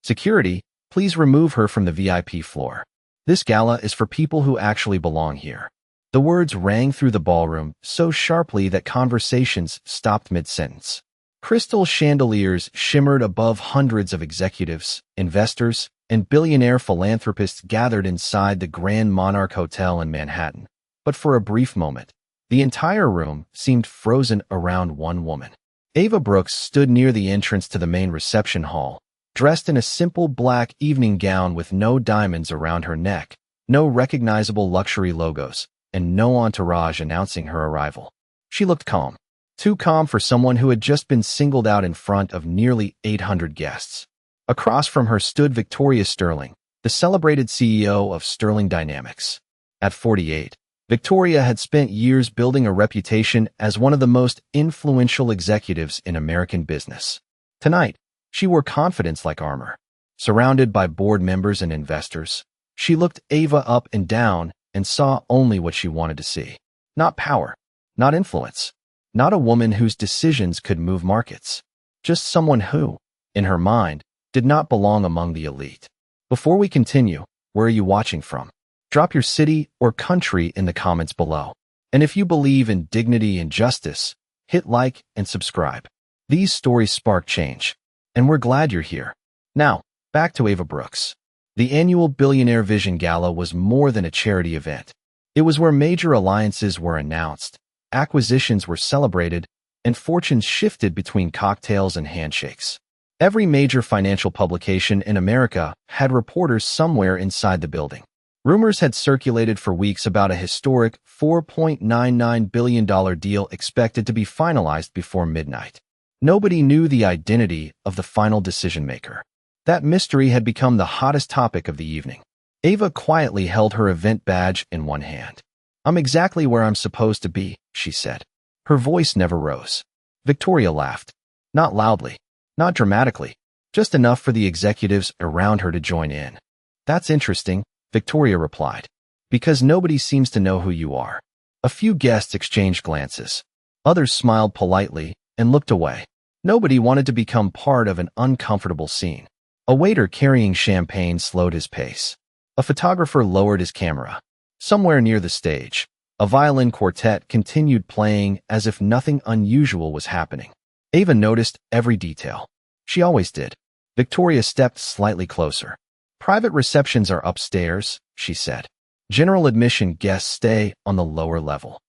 Security, please remove her from the VIP floor. This gala is for people who actually belong here. The words rang through the ballroom so sharply that conversations stopped mid-sentence. Crystal chandeliers shimmered above hundreds of executives, investors, and billionaire philanthropists gathered inside the Grand Monarch Hotel in Manhattan. But for a brief moment, the entire room seemed frozen around one woman. Ava Brooks stood near the entrance to the main reception hall, dressed in a simple black evening gown with no diamonds around her neck, no recognizable luxury logos, and no entourage announcing her arrival. She looked calm. Too calm for someone who had just been singled out in front of nearly 800 guests. Across from her stood Victoria Sterling, the celebrated CEO of Sterling Dynamics. At 48, Victoria had spent years building a reputation as one of the most influential executives in American business. Tonight, she wore confidence like armor. Surrounded by board members and investors, she looked Ava up and down and saw only what she wanted to see. Not power, not influence, not a woman whose decisions could move markets. Just someone who, in her mind, did not belong among the elite. Before we continue, where are you watching from? Drop your city or country in the comments below. And if you believe in dignity and justice, hit like and subscribe. These stories spark change, and we're glad you're here. Now, back to Ava Brooks. The annual Billionaire Vision Gala was more than a charity event. It was where major alliances were announced, acquisitions were celebrated, and fortunes shifted between cocktails and handshakes. Every major financial publication in America had reporters somewhere inside the building. Rumors had circulated for weeks about a historic $4.99 billion deal expected to be finalized before midnight. Nobody knew the identity of the final decision-maker. That mystery had become the hottest topic of the evening. Ava quietly held her event badge in one hand. "I'm exactly where I'm supposed to be," she said. Her voice never rose. Victoria laughed. Not loudly, not dramatically, just enough for the executives around her to join in. "That's interesting," Victoria replied, "because nobody seems to know who you are." A few guests exchanged glances. Others smiled politely and looked away. Nobody wanted to become part of an uncomfortable scene. A waiter carrying champagne slowed his pace. A photographer lowered his camera. Somewhere near the stage, a violin quartet continued playing as if nothing unusual was happening. Ava noticed every detail. She always did. Victoria stepped slightly closer. "Private receptions are upstairs," she said. "General admission guests stay on the lower level."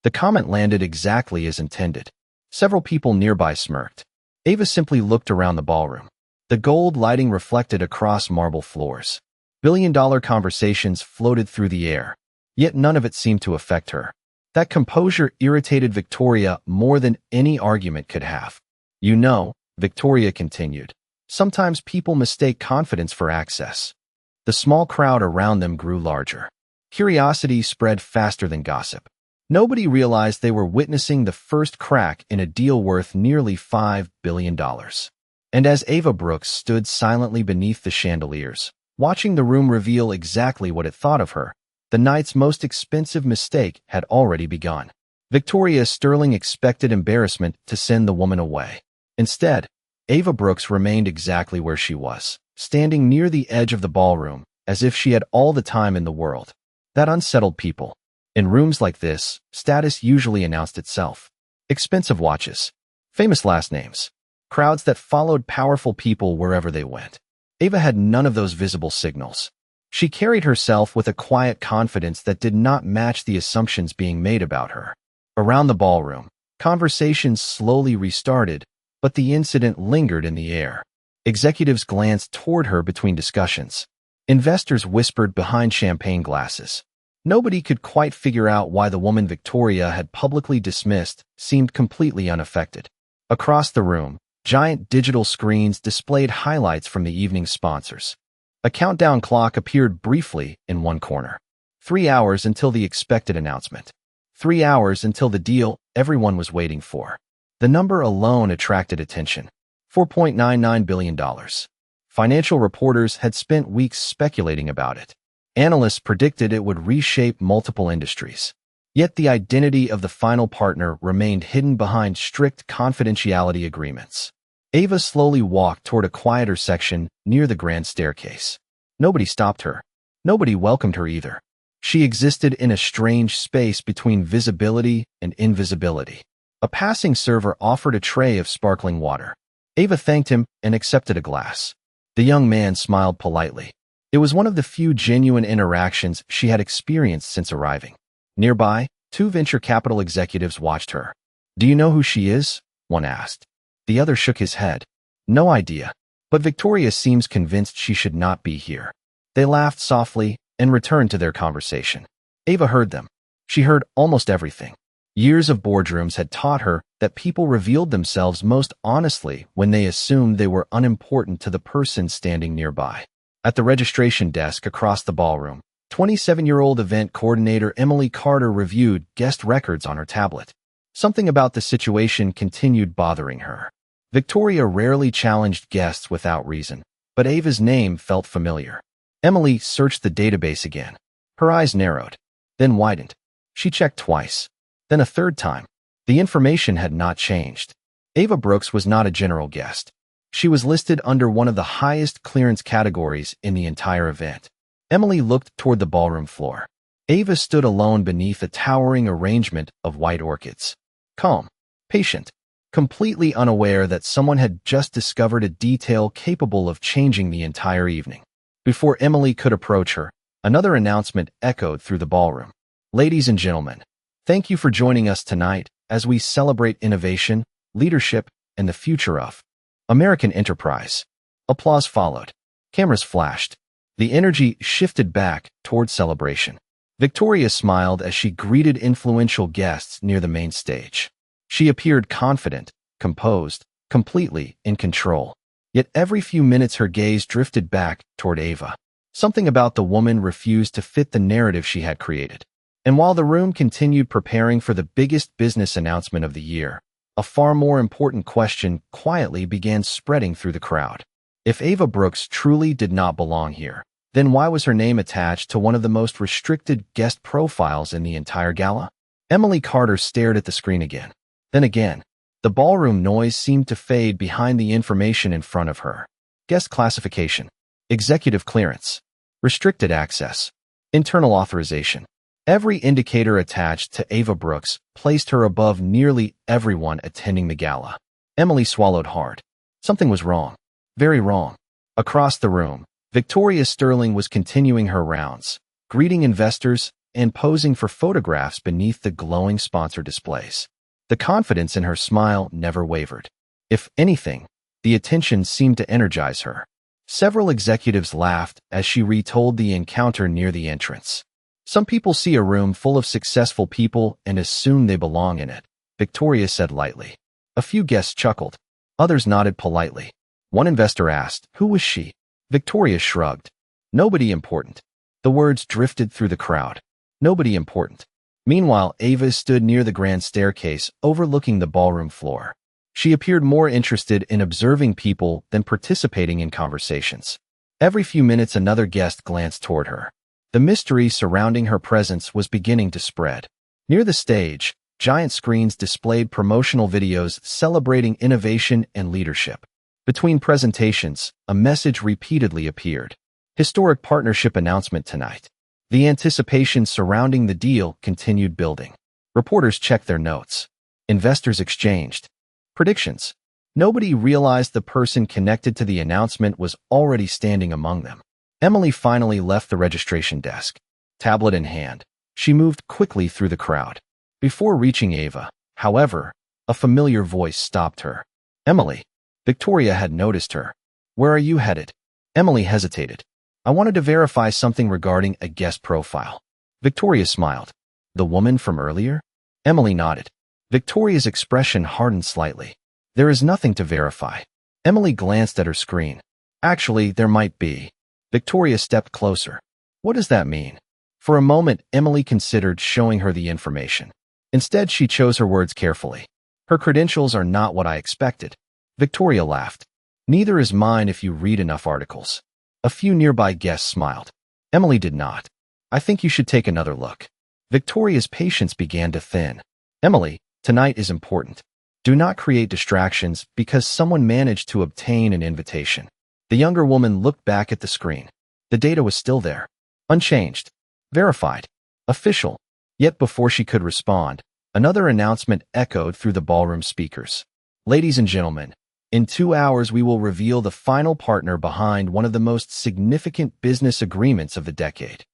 The comment landed exactly as intended. Several people nearby smirked. Ava simply looked around the ballroom. The gold lighting reflected across marble floors. Billion-dollar conversations floated through the air, yet none of it seemed to affect her. That composure irritated Victoria more than any argument could have. "You know," Victoria continued, "sometimes people mistake confidence for access." The small crowd around them grew larger. Curiosity spread faster than gossip. Nobody realized they were witnessing the first crack in a deal worth nearly $5 billion. And as Ava Brooks stood silently beneath the chandeliers, watching the room reveal exactly what it thought of her, the night's most expensive mistake had already begun. Victoria Sterling expected embarrassment to send the woman away. Instead, Ava Brooks remained exactly where she was, standing near the edge of the ballroom, as if she had all the time in the world. That unsettled people. In rooms like this, status usually announced itself. Expensive watches, famous last names, crowds that followed powerful people wherever they went. Ava had none of those visible signals. She carried herself with a quiet confidence that did not match the assumptions being made about her. Around the ballroom, conversations slowly restarted, but the incident lingered in the air. Executives glanced toward her between discussions. Investors whispered behind champagne glasses. Nobody could quite figure out why the woman Victoria had publicly dismissed seemed completely unaffected. Across the room, giant digital screens displayed highlights from the evening's sponsors. A countdown clock appeared briefly in one corner. 3 hours until the expected announcement. 3 hours until the deal everyone was waiting for. The number alone attracted attention. $4.99 billion. Financial reporters had spent weeks speculating about it. Analysts predicted it would reshape multiple industries. Yet the identity of the final partner remained hidden behind strict confidentiality agreements. Ava slowly walked toward a quieter section near the grand staircase. Nobody stopped her. Nobody welcomed her either. She existed in a strange space between visibility and invisibility. A passing server offered a tray of sparkling water. Ava thanked him and accepted a glass. The young man smiled politely. It was one of the few genuine interactions she had experienced since arriving. Nearby, two venture capital executives watched her. "Do you know who she is?" one asked. The other shook his head. "No idea. But Victoria seems convinced she should not be here." They laughed softly and returned to their conversation. Ava heard them. She heard almost everything. Years of boardrooms had taught her that people revealed themselves most honestly when they assumed they were unimportant to the person standing nearby. At the registration desk across the ballroom, 27-year-old event coordinator Emily Carter reviewed guest records on her tablet. Something about the situation continued bothering her. Victoria rarely challenged guests without reason, but Ava's name felt familiar. Emily searched the database again. Her eyes narrowed, then widened. She checked twice, then a third time. The information had not changed. Ava Brooks was not a general guest. She was listed under one of the highest clearance categories in the entire event. Emily looked toward the ballroom floor. Ava stood alone beneath a towering arrangement of white orchids. Calm, patient, completely unaware that someone had just discovered a detail capable of changing the entire evening. Before Emily could approach her, another announcement echoed through the ballroom. "Ladies and gentlemen, thank you for joining us tonight as we celebrate innovation, leadership, and the future of American enterprise." Applause followed. Cameras flashed. The energy shifted back toward celebration. Victoria smiled as she greeted influential guests near the main stage. She appeared confident, composed, completely in control. Yet every few minutes her gaze drifted back toward Ava. Something about the woman refused to fit the narrative she had created. And while the room continued preparing for the biggest business announcement of the year, a far more important question quietly began spreading through the crowd. If Ava Brooks truly did not belong here, then why was her name attached to one of the most restricted guest profiles in the entire gala? Emily Carter stared at the screen again. Then again. The ballroom noise seemed to fade behind the information in front of her. Guest classification, executive clearance, restricted access, internal authorization. Every indicator attached to Ava Brooks placed her above nearly everyone attending the gala. Emily swallowed hard. Something was wrong. Very wrong. Across the room, Victoria Sterling was continuing her rounds, greeting investors and posing for photographs beneath the glowing sponsor displays. The confidence in her smile never wavered. If anything, the attention seemed to energize her. Several executives laughed as she retold the encounter near the entrance. "Some people see a room full of successful people and assume they belong in it," Victoria said lightly. A few guests chuckled. Others nodded politely. One investor asked, "Who was she?" Victoria shrugged. "Nobody important." The words drifted through the crowd. Nobody important. Meanwhile, Ava stood near the grand staircase, overlooking the ballroom floor. She appeared more interested in observing people than participating in conversations. Every few minutes, another guest glanced toward her. The mystery surrounding her presence was beginning to spread. Near the stage, giant screens displayed promotional videos celebrating innovation and leadership. Between presentations, a message repeatedly appeared. "Historic partnership announcement tonight." The anticipation surrounding the deal continued building. Reporters checked their notes. Investors exchanged predictions. Nobody realized the person connected to the announcement was already standing among them. Emily finally left the registration desk. Tablet in hand, she moved quickly through the crowd. Before reaching Ava, however, a familiar voice stopped her. "Emily." Victoria had noticed her. "Where are you headed?" Emily hesitated. "I wanted to verify something regarding a guest profile." Victoria smiled. "The woman from earlier?" Emily nodded. Victoria's expression hardened slightly. "There is nothing to verify." Emily glanced at her screen. "Actually, there might be." Victoria stepped closer. "What does that mean?" For a moment, Emily considered showing her the information. Instead, she chose her words carefully. "Her credentials are not what I expected." Victoria laughed. "Neither is mine if you read enough articles." A few nearby guests smiled. Emily did not. "I think you should take another look." Victoria's patience began to thin. "Emily, tonight is important." Do not create distractions because someone managed to obtain an invitation. The younger woman looked back at the screen. The data was still there. Unchanged. Verified. Official. Yet before she could respond, another announcement echoed through the ballroom speakers. Ladies and gentlemen, in 2 hours we will reveal the final partner behind one of the most significant business agreements of the decade.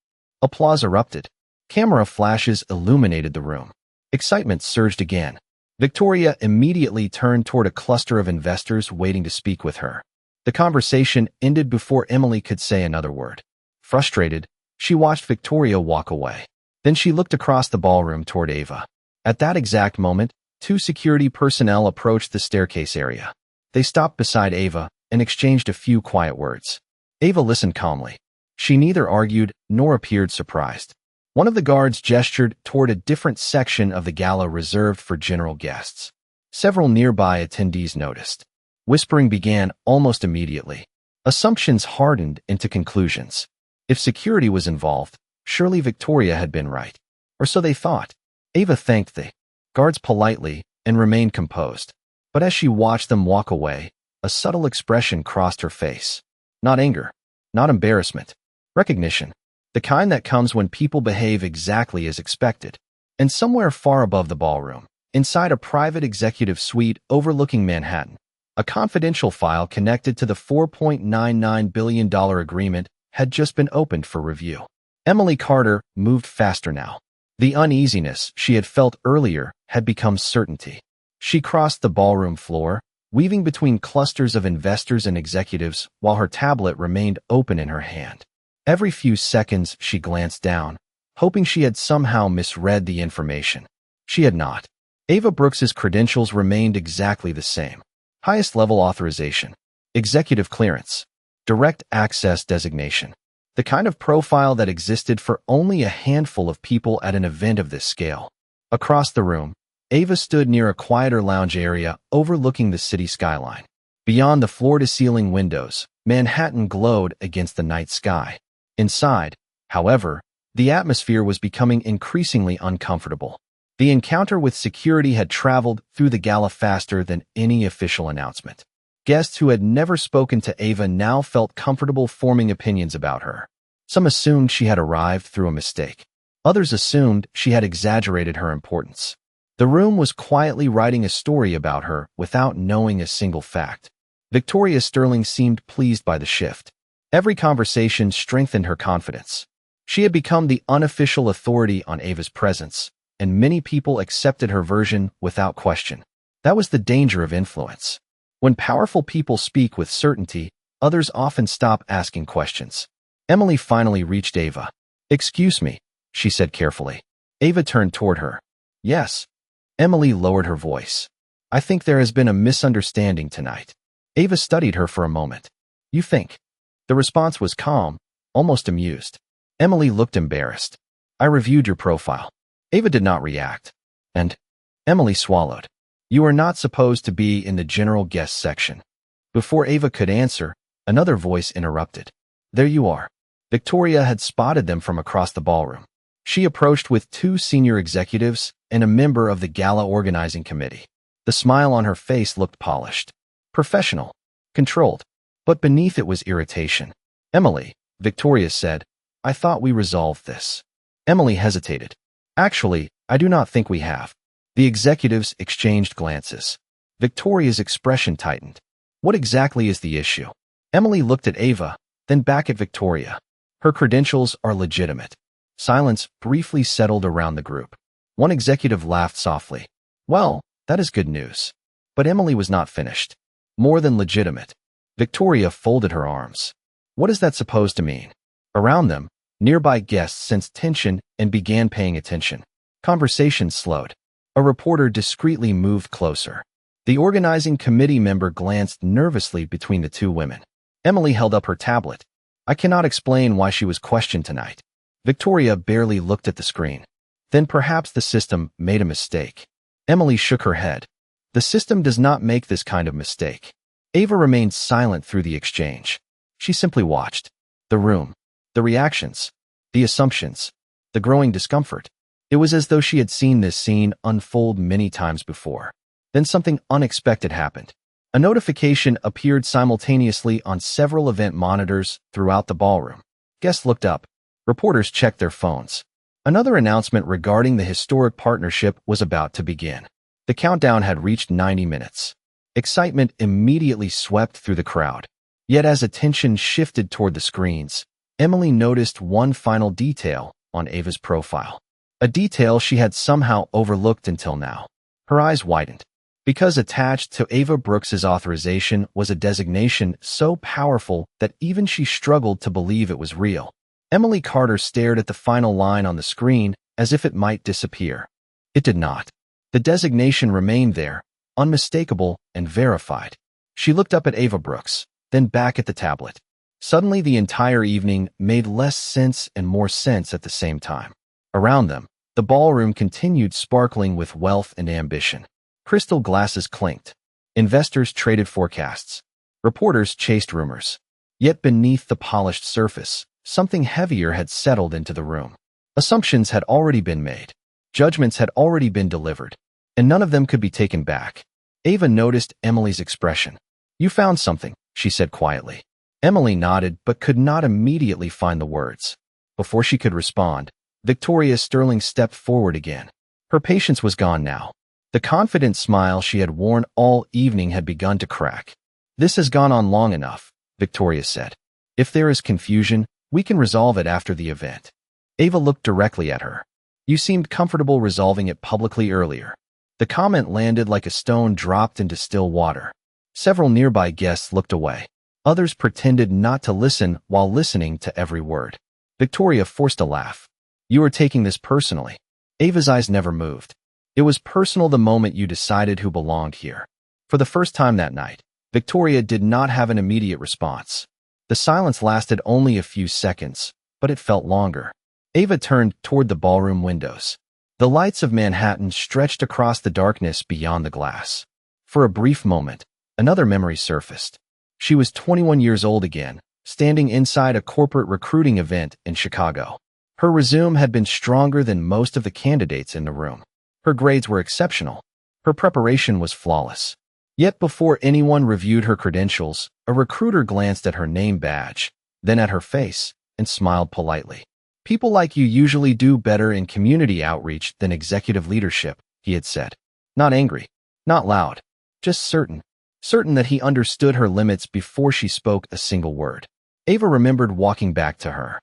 Applause erupted. Camera flashes illuminated the room. Excitement surged again. Victoria immediately turned toward a cluster of investors waiting to speak with her. The conversation ended before Emily could say another word. Frustrated, she watched Victoria walk away. Then she looked across the ballroom toward Ava. At that exact moment, 2 security personnel approached the staircase area. They stopped beside Ava and exchanged a few quiet words. Ava listened calmly. She neither argued nor appeared surprised. One of the guards gestured toward a different section of the gala reserved for general guests. Several nearby attendees noticed. Whispering began almost immediately. Assumptions hardened into conclusions. If security was involved, surely Victoria had been right. Or so they thought. Ava thanked the guards politely and remained composed. But as she watched them walk away, a subtle expression crossed her face. Not anger, not embarrassment. Recognition. The kind that comes when people behave exactly as expected. And somewhere far above the ballroom, inside a private executive suite overlooking Manhattan, a confidential file connected to the $4.99 billion agreement had just been opened for review. Emily Carter moved faster now. The uneasiness she had felt earlier had become certainty. She crossed the ballroom floor, weaving between clusters of investors and executives while her tablet remained open in her hand. Every few seconds she glanced down, hoping she had somehow misread the information. She had not. Ava Brooks's credentials remained exactly the same. Highest level authorization, executive clearance, direct access designation. The kind of profile that existed for only a handful of people at an event of this scale. Across the room, Ava stood near a quieter lounge area overlooking the city skyline. Beyond the floor-to-ceiling windows, Manhattan glowed against the night sky. Inside, however, the atmosphere was becoming increasingly uncomfortable. The encounter with security had traveled through the gala faster than any official announcement. Guests who had never spoken to Ava now felt comfortable forming opinions about her. Some assumed she had arrived through a mistake. Others assumed she had exaggerated her importance. The room was quietly writing a story about her without knowing a single fact. Victoria Sterling seemed pleased by the shift. Every conversation strengthened her confidence. She had become the unofficial authority on Ava's presence, and many people accepted her version without question. That was the danger of influence. When powerful people speak with certainty, others often stop asking questions. Emily finally reached Ava. "Excuse me," she said carefully. Ava turned toward her. "Yes." Emily lowered her voice. "I think there has been a misunderstanding tonight." Ava studied her for a moment. "You think?" The response was calm, almost amused. Emily looked embarrassed. "I reviewed your profile." Ava did not react. "And?" Emily swallowed. "You are not supposed to be in the general guest section." Before Ava could answer, another voice interrupted. "There you are." Victoria had spotted them from across the ballroom. She approached with 2 senior executives and a member of the gala organizing committee. The smile on her face looked polished, professional, controlled, but beneath it was irritation. "Emily," Victoria said, "I thought we resolved this." Emily hesitated. "Actually, I do not think we have." The executives exchanged glances. Victoria's expression tightened. "What exactly is the issue?" Emily looked at Ava, then back at Victoria. "Her credentials are legitimate." Silence briefly settled around the group. One executive laughed softly. "Well, that is good news." But Emily was not finished. "More than legitimate." Victoria folded her arms. "What is that supposed to mean?" Around them, nearby guests sensed tension and began paying attention. Conversation slowed. A reporter discreetly moved closer. The organizing committee member glanced nervously between the 2 women. Emily held up her tablet. "I cannot explain why she was questioned tonight." Victoria barely looked at the screen. "Then perhaps the system made a mistake." Emily shook her head. "The system does not make this kind of mistake." Ava remained silent through the exchange. She simply watched. The room. The reactions. The assumptions. The growing discomfort. It was as though she had seen this scene unfold many times before. Then something unexpected happened. A notification appeared simultaneously on several event monitors throughout the ballroom. Guests looked up. Reporters checked their phones. Another announcement regarding the historic partnership was about to begin. The countdown had reached 90 minutes. Excitement immediately swept through the crowd. Yet as attention shifted toward the screens, Emily noticed one final detail on Ava's profile. A detail she had somehow overlooked until now. Her eyes widened. Because attached to Ava Brooks's authorization was a designation so powerful that even she struggled to believe it was real. Emily Carter stared at the final line on the screen as if it might disappear. It did not. The designation remained there, unmistakable and verified. She looked up at Ava Brooks, then back at the tablet. Suddenly the entire evening made less sense and more sense at the same time. Around them, the ballroom continued sparkling with wealth and ambition. Crystal glasses clinked. Investors traded forecasts. Reporters chased rumors. Yet beneath the polished surface, something heavier had settled into the room. Assumptions had already been made. Judgments had already been delivered. And none of them could be taken back. Ava noticed Emily's expression. "You found something," she said quietly. Emily nodded but could not immediately find the words. Before she could respond, Victoria Sterling stepped forward again. Her patience was gone now. The confident smile she had worn all evening had begun to crack. "This has gone on long enough," Victoria said. "If there is confusion, we can resolve it after the event." Ava looked directly at her. "You seemed comfortable resolving it publicly earlier." The comment landed like a stone dropped into still water. Several nearby guests looked away. Others pretended not to listen while listening to every word. Victoria forced a laugh. "You are taking this personally." Ava's eyes never moved. "It was personal the moment you decided who belonged here." For the first time that night, Victoria did not have an immediate response. The silence lasted only a few seconds, but it felt longer. Ava turned toward the ballroom windows. The lights of Manhattan stretched across the darkness beyond the glass. For a brief moment, another memory surfaced. She was 21 years old again, standing inside a corporate recruiting event in Chicago. Her resume had been stronger than most of the candidates in the room. Her grades were exceptional. Her preparation was flawless. Yet before anyone reviewed her credentials, a recruiter glanced at her name badge, then at her face, and smiled politely. "People like you usually do better in community outreach than executive leadership," he had said. Not angry, not loud, just certain that he understood her limits before she spoke a single word. Ava remembered walking back to her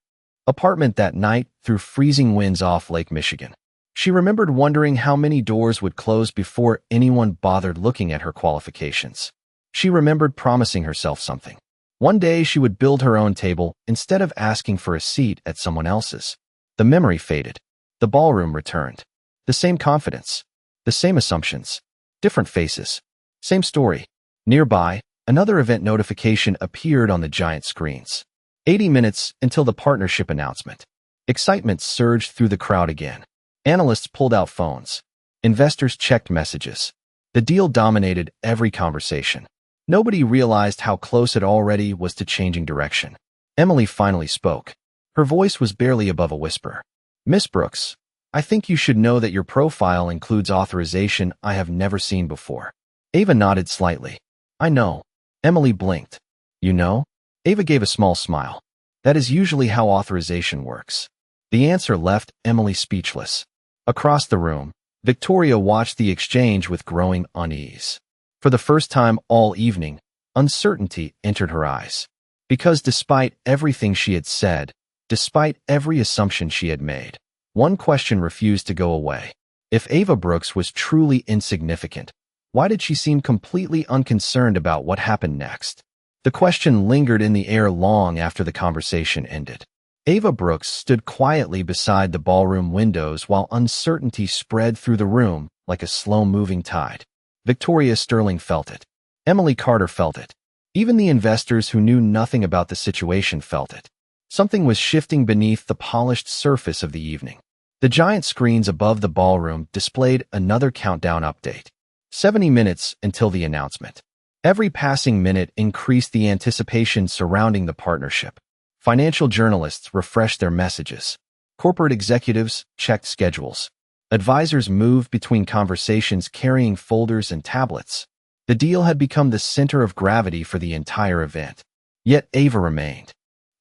apartment that night through freezing winds off Lake Michigan. She remembered wondering how many doors would close before anyone bothered looking at her qualifications. She remembered promising herself something. One day she would build her own table instead of asking for a seat at someone else's. The memory faded. The ballroom returned. The same confidence. The same assumptions. Different faces. Same story. Nearby, another event notification appeared on the giant screens. 80 minutes until the partnership announcement. Excitement surged through the crowd again. Analysts pulled out phones. Investors checked messages. The deal dominated every conversation. Nobody realized how close it already was to changing direction. Emily finally spoke. Her voice was barely above a whisper. "Miss Brooks, I think you should know that your profile includes authorization I have never seen before." Ava nodded slightly. "I know." Emily blinked. "You know?" Ava gave a small smile. "That is usually how authorization works." The answer left Emily speechless. Across the room, Victoria watched the exchange with growing unease. For the first time all evening, uncertainty entered her eyes. Because despite everything she had said, despite every assumption she had made, one question refused to go away. If Ava Brooks was truly insignificant, why did she seem completely unconcerned about what happened next? The question lingered in the air long after the conversation ended. Ava Brooks stood quietly beside the ballroom windows while uncertainty spread through the room like a slow-moving tide. Victoria Sterling felt it. Emily Carter felt it. Even the investors who knew nothing about the situation felt it. Something was shifting beneath the polished surface of the evening. The giant screens above the ballroom displayed another countdown update. 70 minutes until the announcement. Every passing minute increased the anticipation surrounding the partnership. Financial journalists refreshed their messages. Corporate executives checked schedules. Advisors moved between conversations carrying folders and tablets. The deal had become the center of gravity for the entire event. Yet Ava remained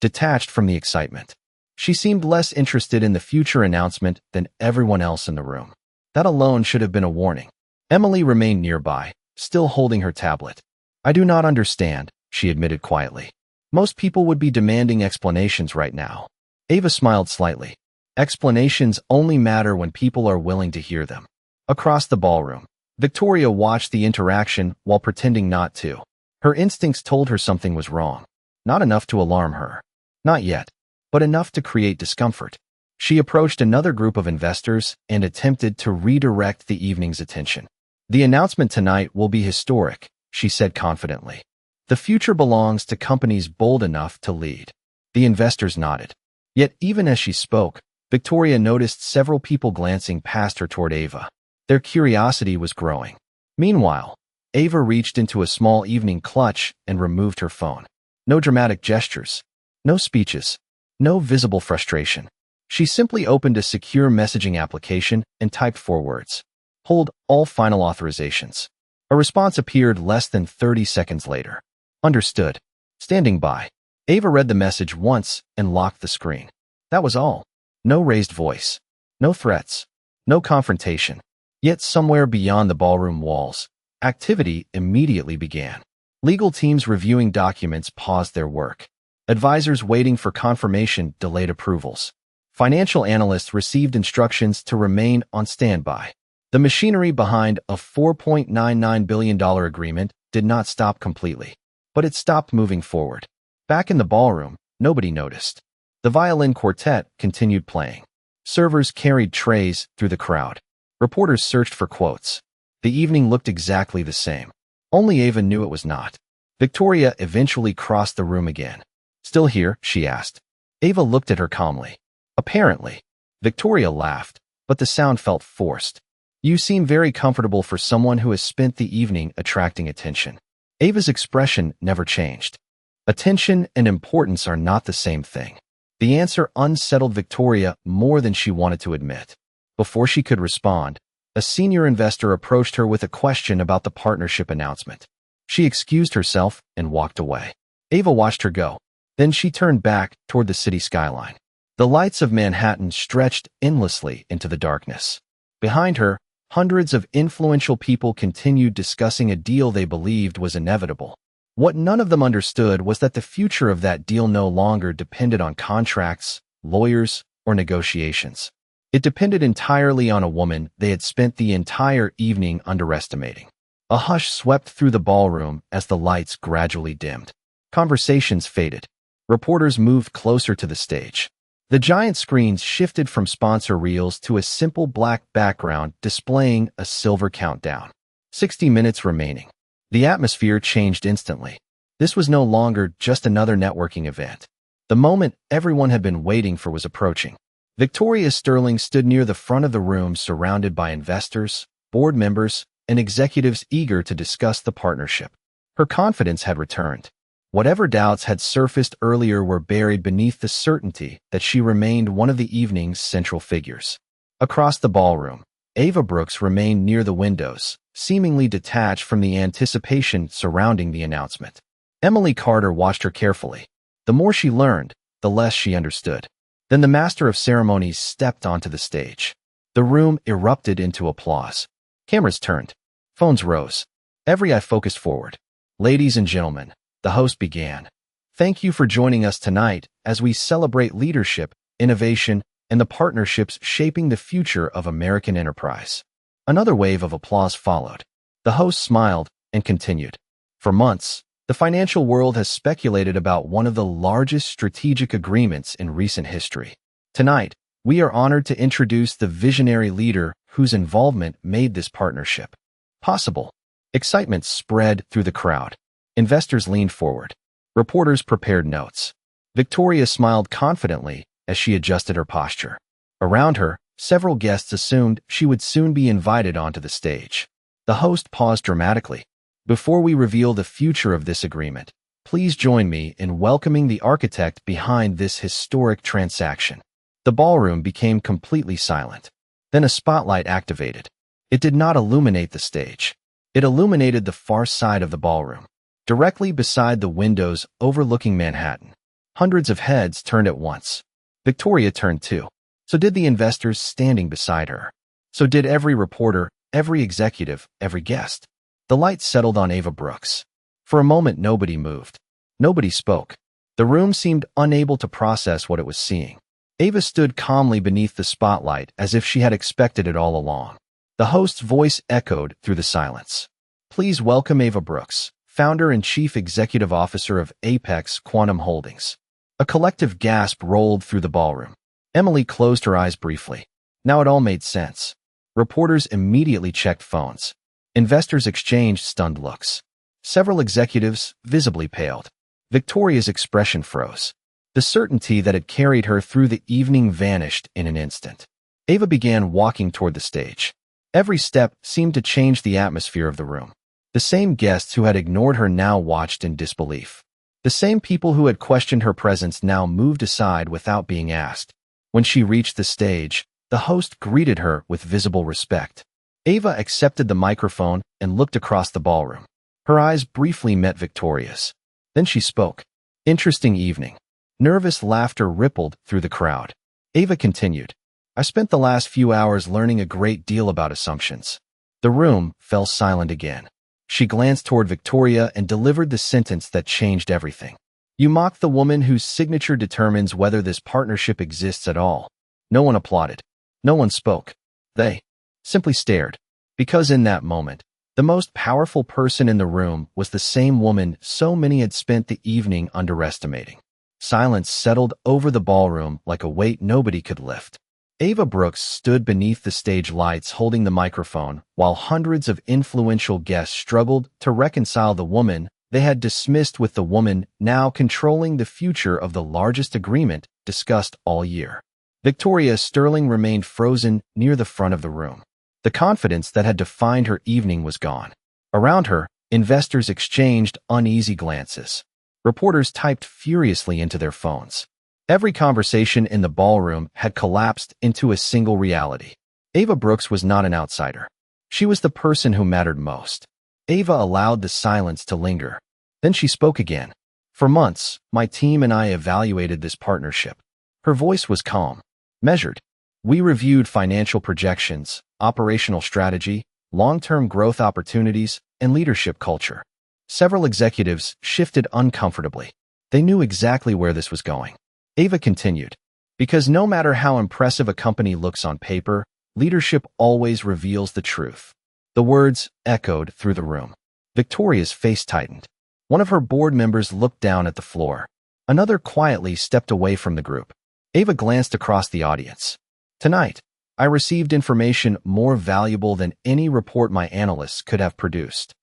detached from the excitement. She seemed less interested in the future announcement than everyone else in the room. That alone should have been a warning. Emily remained nearby, still holding her tablet. I do not understand, she admitted quietly. Most people would be demanding explanations right now. Ava smiled slightly. Explanations only matter when people are willing to hear them. Across the ballroom, Victoria watched the interaction while pretending not to. Her instincts told her something was wrong. Not enough to alarm her. Not yet, but enough to create discomfort. She approached another group of investors and attempted to redirect the evening's attention. The announcement tonight will be historic, she said confidently. The future belongs to companies bold enough to lead. The investors nodded. Yet even as she spoke, Victoria noticed several people glancing past her toward Ava. Their curiosity was growing. Meanwhile, Ava reached into a small evening clutch and removed her phone. No dramatic gestures. No speeches. No visible frustration. She simply opened a secure messaging application and typed 4 words. Hold all final authorizations. A response appeared less than 30 seconds later. Understood. Standing by. Ava read the message once and locked the screen. That was all. No raised voice. No threats. No confrontation. Yet somewhere beyond the ballroom walls, activity immediately began. Legal teams reviewing documents paused their work. Advisors waiting for confirmation delayed approvals. Financial analysts received instructions to remain on standby. The machinery behind a $4.99 billion agreement did not stop completely, but it stopped moving forward. Back in the ballroom, nobody noticed. The violin quartet continued playing. Servers carried trays through the crowd. Reporters searched for quotes. The evening looked exactly the same. Only Ava knew it was not. Victoria eventually crossed the room again. Still here? She asked. Ava looked at her calmly. Apparently. Victoria laughed, but the sound felt forced. You seem very comfortable for someone who has spent the evening attracting attention. Ava's expression never changed. Attention and importance are not the same thing. The answer unsettled Victoria more than she wanted to admit. Before she could respond, a senior investor approached her with a question about the partnership announcement. She excused herself and walked away. Ava watched her go. Then she turned back toward the city skyline. The lights of Manhattan stretched endlessly into the darkness. Behind her, hundreds of influential people continued discussing a deal they believed was inevitable. What none of them understood was that the future of that deal no longer depended on contracts, lawyers, or negotiations. It depended entirely on a woman they had spent the entire evening underestimating. A hush swept through the ballroom as the lights gradually dimmed. Conversations faded. Reporters moved closer to the stage. The giant screens shifted from sponsor reels to a simple black background displaying a silver countdown. 60 minutes remaining. The atmosphere changed instantly. This was no longer just another networking event. The moment everyone had been waiting for was approaching. Victoria Sterling stood near the front of the room surrounded by investors, board members, and executives eager to discuss the partnership. Her confidence had returned. Whatever doubts had surfaced earlier were buried beneath the certainty that she remained one of the evening's central figures. Across the ballroom, Ava Brooks remained near the windows, seemingly detached from the anticipation surrounding the announcement. Emily Carter watched her carefully. The more she learned, the less she understood. Then the master of ceremonies stepped onto the stage. The room erupted into applause. Cameras turned. Phones rose. Every eye focused forward. Ladies and gentlemen, the host began. Thank you for joining us tonight as we celebrate leadership, innovation, and the partnerships shaping the future of American enterprise. Another wave of applause followed. The host smiled and continued. For months, the financial world has speculated about one of the largest strategic agreements in recent history. Tonight, we are honored to introduce the visionary leader whose involvement made this partnership possible. Excitement spread through the crowd. Investors leaned forward. Reporters prepared notes. Victoria smiled confidently as she adjusted her posture. Around her, several guests assumed she would soon be invited onto the stage. The host paused dramatically. Before we reveal the future of this agreement, please join me in welcoming the architect behind this historic transaction. The ballroom became completely silent. Then a spotlight activated. It did not illuminate the stage. It illuminated the far side of the ballroom, directly beside the windows overlooking Manhattan. Hundreds of heads turned at once. Victoria turned too. So did the investors standing beside her. So did every reporter, every executive, every guest. The light settled on Ava Brooks. For a moment, nobody moved. Nobody spoke. The room seemed unable to process what it was seeing. Ava stood calmly beneath the spotlight as if she had expected it all along. The host's voice echoed through the silence. Please welcome Ava Brooks, founder and chief executive officer of Apex Quantum Holdings. A collective gasp rolled through the ballroom. Emily closed her eyes briefly. Now it all made sense. Reporters immediately checked phones. Investors exchanged stunned looks. Several executives visibly paled. Victoria's expression froze. The certainty that had carried her through the evening vanished in an instant. Ava began walking toward the stage. Every step seemed to change the atmosphere of the room. The same guests who had ignored her now watched in disbelief. The same people who had questioned her presence now moved aside without being asked. When she reached the stage, the host greeted her with visible respect. Ava accepted the microphone and looked across the ballroom. Her eyes briefly met Victoria's. Then she spoke. Interesting evening. Nervous laughter rippled through the crowd. Ava continued. I spent the last few hours learning a great deal about assumptions. The room fell silent again. She glanced toward Victoria and delivered the sentence that changed everything. You mock the woman whose signature determines whether this partnership exists at all. No one applauded. No one spoke. They simply stared. Because in that moment, the most powerful person in the room was the same woman so many had spent the evening underestimating. Silence settled over the ballroom like a weight nobody could lift. Ava Brooks stood beneath the stage lights holding the microphone while hundreds of influential guests struggled to reconcile the woman they had dismissed with the woman now controlling the future of the largest agreement discussed all year. Victoria Sterling remained frozen near the front of the room. The confidence that had defined her evening was gone. Around her, investors exchanged uneasy glances. Reporters typed furiously into their phones. Every conversation in the ballroom had collapsed into a single reality. Ava Brooks was not an outsider. She was the person who mattered most. Ava allowed the silence to linger. Then she spoke again. For months, my team and I evaluated this partnership. Her voice was calm, measured. We reviewed financial projections, operational strategy, long-term growth opportunities, and leadership culture. Several executives shifted uncomfortably. They knew exactly where this was going. Ava continued, because no matter how impressive a company looks on paper, leadership always reveals the truth. The words echoed through the room. Victoria's face tightened. One of her board members looked down at the floor. Another quietly stepped away from the group. Ava glanced across the audience. Tonight, I received information more valuable than any report my analysts could have produced.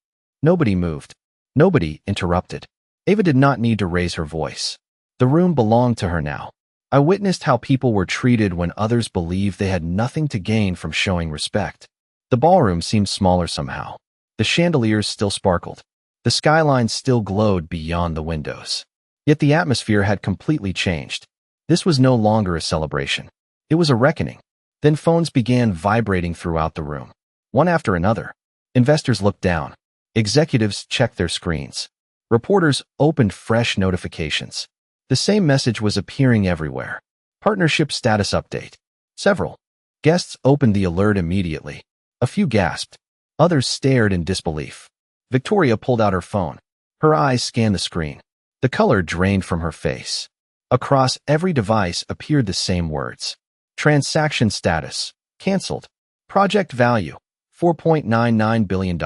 Nobody moved. Nobody interrupted. Ava did not need to raise her voice. The room belonged to her now. I witnessed how people were treated when others believed they had nothing to gain from showing respect. The ballroom seemed smaller somehow. The chandeliers still sparkled. The skyline still glowed beyond the windows. Yet the atmosphere had completely changed. This was no longer a celebration. It was a reckoning. Then phones began vibrating throughout the room. One after another. Investors looked down. Executives checked their screens. Reporters opened fresh notifications. The same message was appearing everywhere. Partnership status update. Several guests opened the alert immediately. A few gasped. Others stared in disbelief. Victoria pulled out her phone. Her eyes scanned the screen. The color drained from her face. Across every device appeared the same words. Transaction status. Cancelled. Project value. $4.99 billion.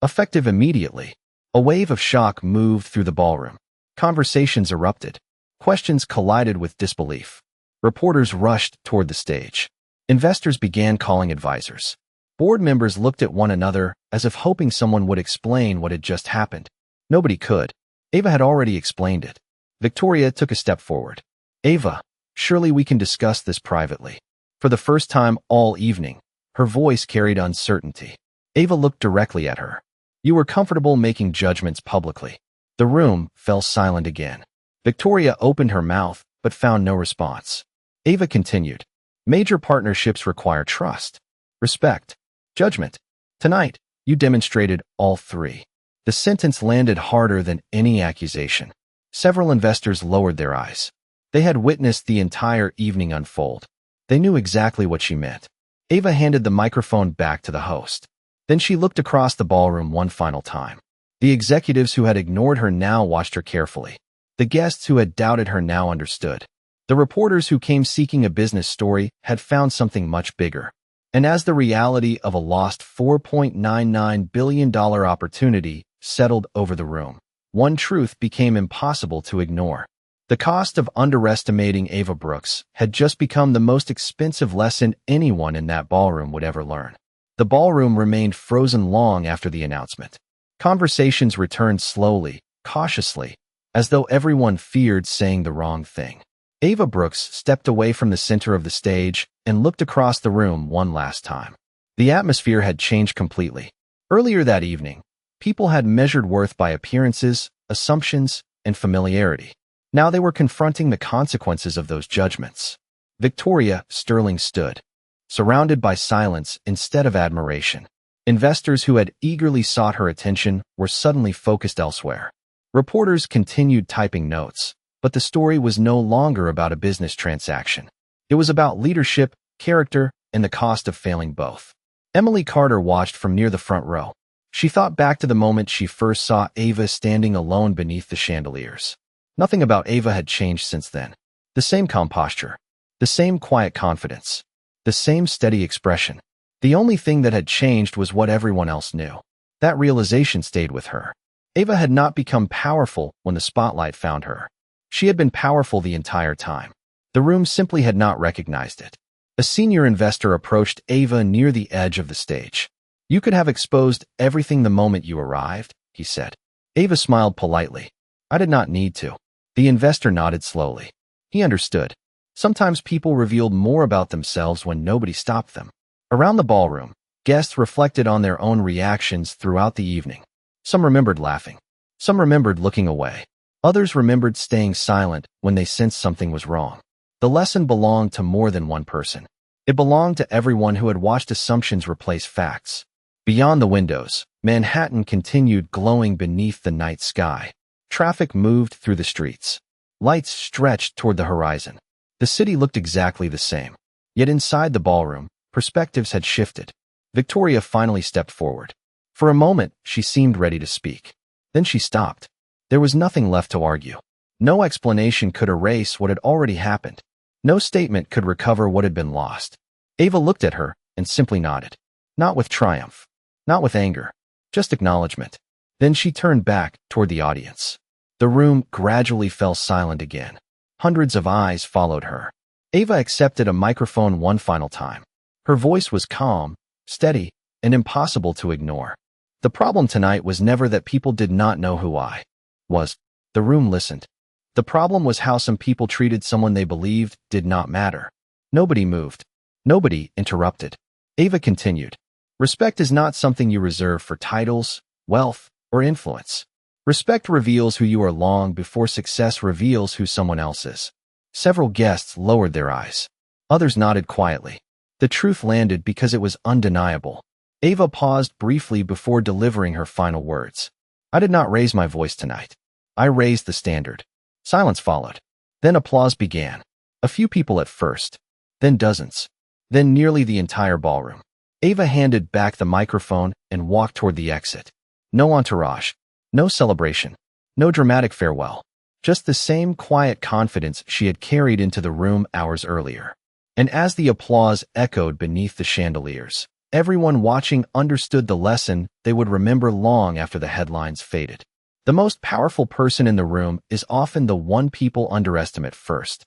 Effective immediately. A wave of shock moved through the ballroom. Conversations erupted. Questions collided with disbelief. Reporters rushed toward the stage. Investors began calling advisors. Board members looked at one another as if hoping someone would explain what had just happened. Nobody could. Ava had already explained it. Victoria took a step forward. Ava, surely we can discuss this privately. For the first time all evening, her voice carried uncertainty. Ava looked directly at her. You were comfortable making judgments publicly. The room fell silent again. Victoria opened her mouth, but found no response. Ava continued. Major partnerships require trust, respect, judgment. Tonight, you demonstrated all three. The sentence landed harder than any accusation. Several investors lowered their eyes. They had witnessed the entire evening unfold. They knew exactly what she meant. Ava handed the microphone back to the host. Then she looked across the ballroom one final time. The executives who had ignored her now watched her carefully. The guests who had doubted her now understood. The reporters who came seeking a business story had found something much bigger. And as the reality of a lost $4.99 billion opportunity settled over the room, one truth became impossible to ignore. The cost of underestimating Ava Brooks had just become the most expensive lesson anyone in that ballroom would ever learn. The ballroom remained frozen long after the announcement. Conversations returned slowly, cautiously, as though everyone feared saying the wrong thing. Ava Brooks stepped away from the center of the stage and looked across the room one last time. The atmosphere had changed completely. Earlier that evening, people had measured worth by appearances, assumptions, and familiarity. Now they were confronting the consequences of those judgments. Victoria Sterling stood, surrounded by silence instead of admiration. Investors who had eagerly sought her attention were suddenly focused elsewhere. Reporters continued typing notes, but the story was no longer about a business transaction. It was about leadership, character, and the cost of failing both. Emily Carter watched from near the front row. She thought back to the moment she first saw Ava standing alone beneath the chandeliers. Nothing about Ava had changed since then. The same calm posture, the same quiet confidence, the same steady expression. The only thing that had changed was what everyone else knew. That realization stayed with her. Ava had not become powerful when the spotlight found her. She had been powerful the entire time. The room simply had not recognized it. A senior investor approached Ava near the edge of the stage. "You could have exposed everything the moment you arrived," he said. Ava smiled politely. "I did not need to." The investor nodded slowly. He understood. Sometimes people revealed more about themselves when nobody stopped them. Around the ballroom, guests reflected on their own reactions throughout the evening. Some remembered laughing. Some remembered looking away. Others remembered staying silent when they sensed something was wrong. The lesson belonged to more than one person. It belonged to everyone who had watched assumptions replace facts. Beyond the windows, Manhattan continued glowing beneath the night sky. Traffic moved through the streets. Lights stretched toward the horizon. The city looked exactly the same. Yet inside the ballroom, perspectives had shifted. Victoria finally stepped forward. For a moment, she seemed ready to speak. Then she stopped. There was nothing left to argue. No explanation could erase what had already happened. No statement could recover what had been lost. Ava looked at her and simply nodded. Not with triumph. Not with anger. Just acknowledgement. Then she turned back toward the audience. The room gradually fell silent again. Hundreds of eyes followed her. Ava accepted a microphone one final time. Her voice was calm, steady, and impossible to ignore. The problem tonight was never that people did not know who I was. The room listened. The problem was how some people treated someone they believed did not matter. Nobody moved. Nobody interrupted. Ava continued. Respect is not something you reserve for titles, wealth, or influence. Respect reveals who you are long before success reveals who someone else is. Several guests lowered their eyes. Others nodded quietly. The truth landed because it was undeniable. Ava paused briefly before delivering her final words. I did not raise my voice tonight. I raised the standard. Silence followed. Then applause began. A few people at first. Then dozens. Then nearly the entire ballroom. Ava handed back the microphone and walked toward the exit. No entourage. No celebration. No dramatic farewell. Just the same quiet confidence she had carried into the room hours earlier. And as the applause echoed beneath the chandeliers, everyone watching understood the lesson they would remember long after the headlines faded. The most powerful person in the room is often the one people underestimate first.